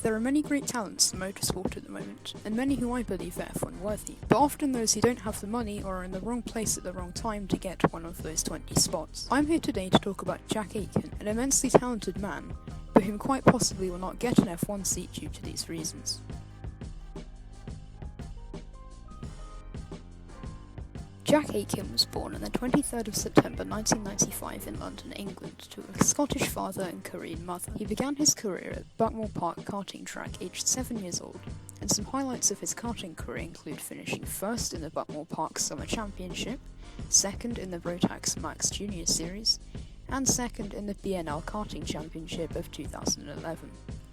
There are many great talents in motorsport at the moment, and many who I believe are F1 worthy, but often those who don't have the money or are in the wrong place at the wrong time to get one of those 20 spots. I'm here today to talk about Jack Aitken, an immensely talented man, but whom quite possibly will not get an F1 seat due to these reasons. Jack Aitken was born on the 23rd of September 1995 in London, England, to a Scottish father and Korean mother. He began his career at Buckmore Park karting track aged 7 years old, and some highlights of his karting career include finishing first in the Buckmore Park Summer Championship, second in the Rotax Max Junior Series, and second in the BNL Karting Championship of 2011.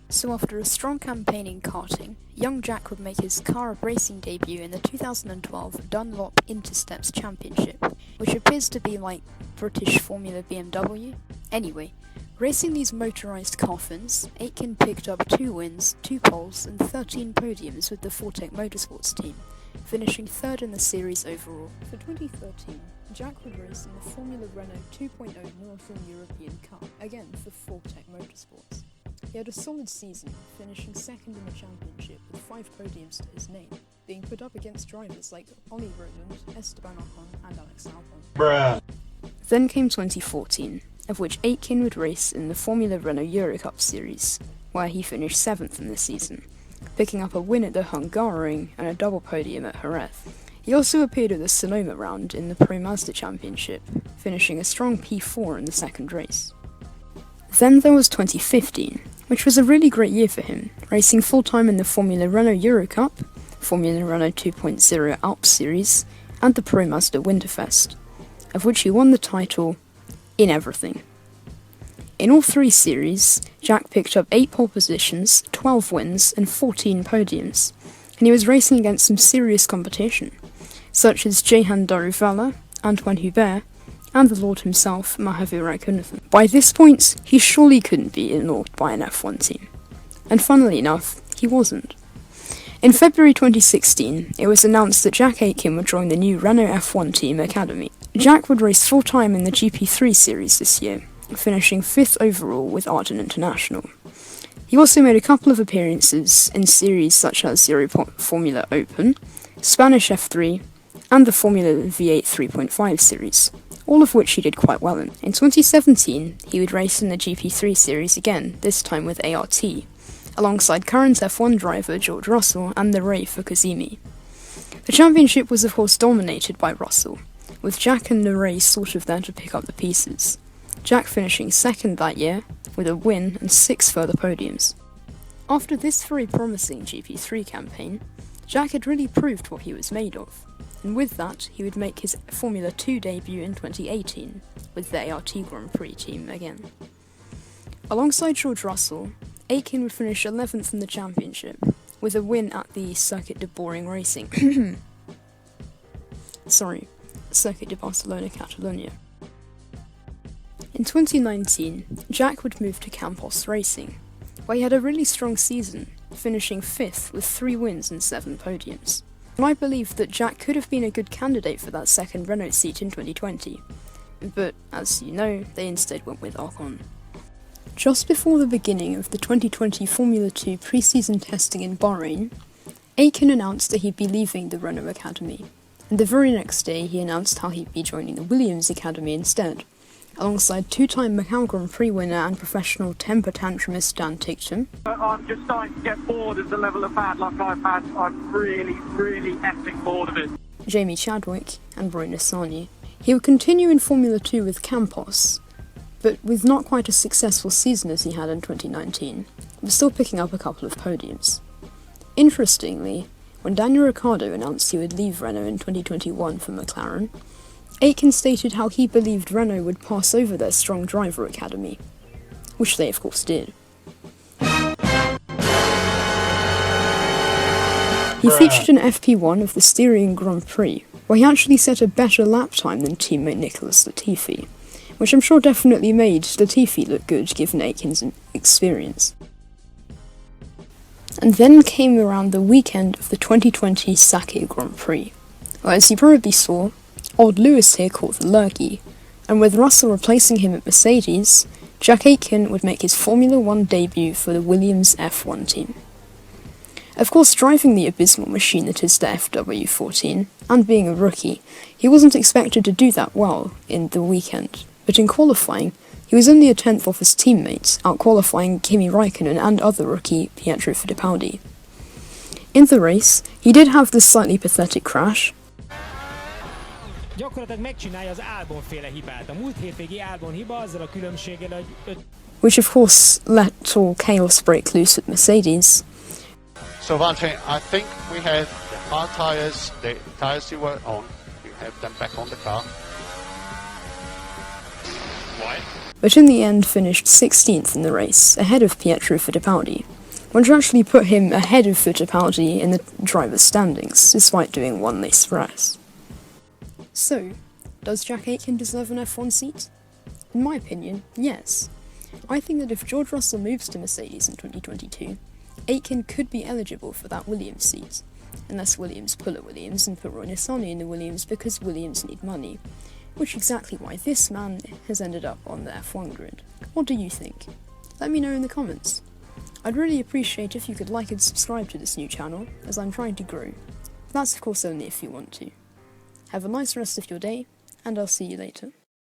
So after a strong campaign in karting, young Jack would make his car racing debut in the 2012 Dunlop Intersteps Championship, which appears to be like British Formula BMW. Anyway, racing these motorised coffins, Aitken picked up 2 wins, 2 poles and 13 podiums with the Fortec Motorsports team, finishing 3rd in the series overall. For 2013, Jack would race in the Formula Renault 2.0 Northern European Cup, again for Fortec Motorsports. He had a solid season, finishing 2nd in the championship with 5 podiums to his name, being put up against drivers like Ollie Rowland, Esteban Ocon and Alex Albon. Then came 2014, of which Aitken would race in the Formula Renault Eurocup series, where he finished 7th in the season, picking up a win at the Hungaroring and a double podium at Jerez. He also appeared at the Sonoma round in the Pro Mazda Championship, finishing a strong P4 in the second race. Then there was 2015, which was a really great year for him, racing full-time in the Formula Renault Eurocup, Formula Renault 2.0 Alps Series, and the Pro Mazda Winterfest, of which he won the title in everything. In all 3 series, Jack picked up 8 pole positions, 12 wins, and 14 podiums, and he was racing against some serious competition, such as Jehan Daruvala, Antoine Hubert, and the Lord himself, Mahavir Raghunathan. By this point, he surely couldn't be ignored by an F1 team. And funnily enough, he wasn't. In February 2016, it was announced that Jack Aitken would join the new Renault F1 Team Academy. Jack would race full-time in the GP3 series this year, finishing 5th overall with Arden International. He also made a couple of appearances in series such as Europe Formula Open, Spanish F3, and the Formula V8 3.5 series, all of which he did quite well in. In 2017, he would race in the GP3 series again, this time with ART, alongside current F1 driver George Russell and the Ray for Kazemi. The championship was of course dominated by Russell, with Jack and the Ray sort of there to pick up the pieces, Jack finishing 2nd that year, with a win and 6 further podiums. After this very promising GP3 campaign, Jack had really proved what he was made of, and with that, he would make his Formula 2 debut in 2018, with the ART Grand Prix team again. Alongside George Russell, Aitken would finish 11th in the championship, with a win at the Circuit de Boring Racing. Circuit de Barcelona Catalunya. In 2019, Jack would move to Campos Racing, where he had a really strong season, finishing 5th with 3 wins and 7 podiums. And I believe that Jack could have been a good candidate for that second Renault seat in 2020, but as you know, they instead went with Ocon. Just before the beginning of the 2020 Formula 2 pre-season testing in Bahrain, Aitken announced that he'd be leaving the Renault Academy, and the very next day he announced how he'd be joining the Williams Academy instead, alongside 2-time Macau Grand Prix winner and professional temper tantrumist Dan Ticktum. I'm just starting to get bored of the level of bad luck I've had. I'm really effing bored of it. Jamie Chadwick and Roy Nissany. He would continue in Formula 2 with Campos, but with not quite a successful season as he had in 2019, but still picking up a couple of podiums. Interestingly, when Daniel Ricciardo announced he would leave Renault in 2021 for McLaren, Aitken stated how he believed Renault would pass over their strong driver academy, which they of course did. He featured in FP1 of the Styrian Grand Prix, where he actually set a better lap time than teammate Nicholas Latifi, which I'm sure definitely made Latifi look good given Aitken's experience. And then came around the weekend of the 2020 Sakhir Grand Prix, where, as you probably saw, Old Lewis here caught the lurgy, and with Russell replacing him at Mercedes, Jack Aitken would make his Formula One debut for the Williams F1 team. Of course, driving the abysmal machine that is the FW14, and being a rookie, he wasn't expected to do that well in the weekend, but in qualifying, he was only a 10th off his teammates, out-qualifying Kimi Raikkonen and other rookie Pietro Fittipaldi. In the race, he did have this slightly pathetic crash, Gyakorlatilag megcsinálja az Albon-féle hibát. A múlt hétvégi Albon hiba azzal a különbséggel, hogy which of course let all chaos break loose at Mercedes. So Valtteri, I think we have the hard tyres, the tyres you were on, you have them back on the car. Why? But in the end finished 16th in the race, ahead of Pietro Fittipaldi, which actually put him ahead of Fittipaldi in the driver's standings, despite doing one less race. So, does Jack Aitken deserve an F1 seat? In my opinion, yes. I think that if George Russell moves to Mercedes in 2022, Aitken could be eligible for that Williams seat, unless Williams pull at Williams and put Roy Nissany in the Williams because Williams need money, which is exactly why this man has ended up on the F1 grid. What do you think? Let me know in the comments. I'd really appreciate if you could like and subscribe to this new channel, as I'm trying to grow. That's of course only if you want to. Have a nice rest of your day, and I'll see you later.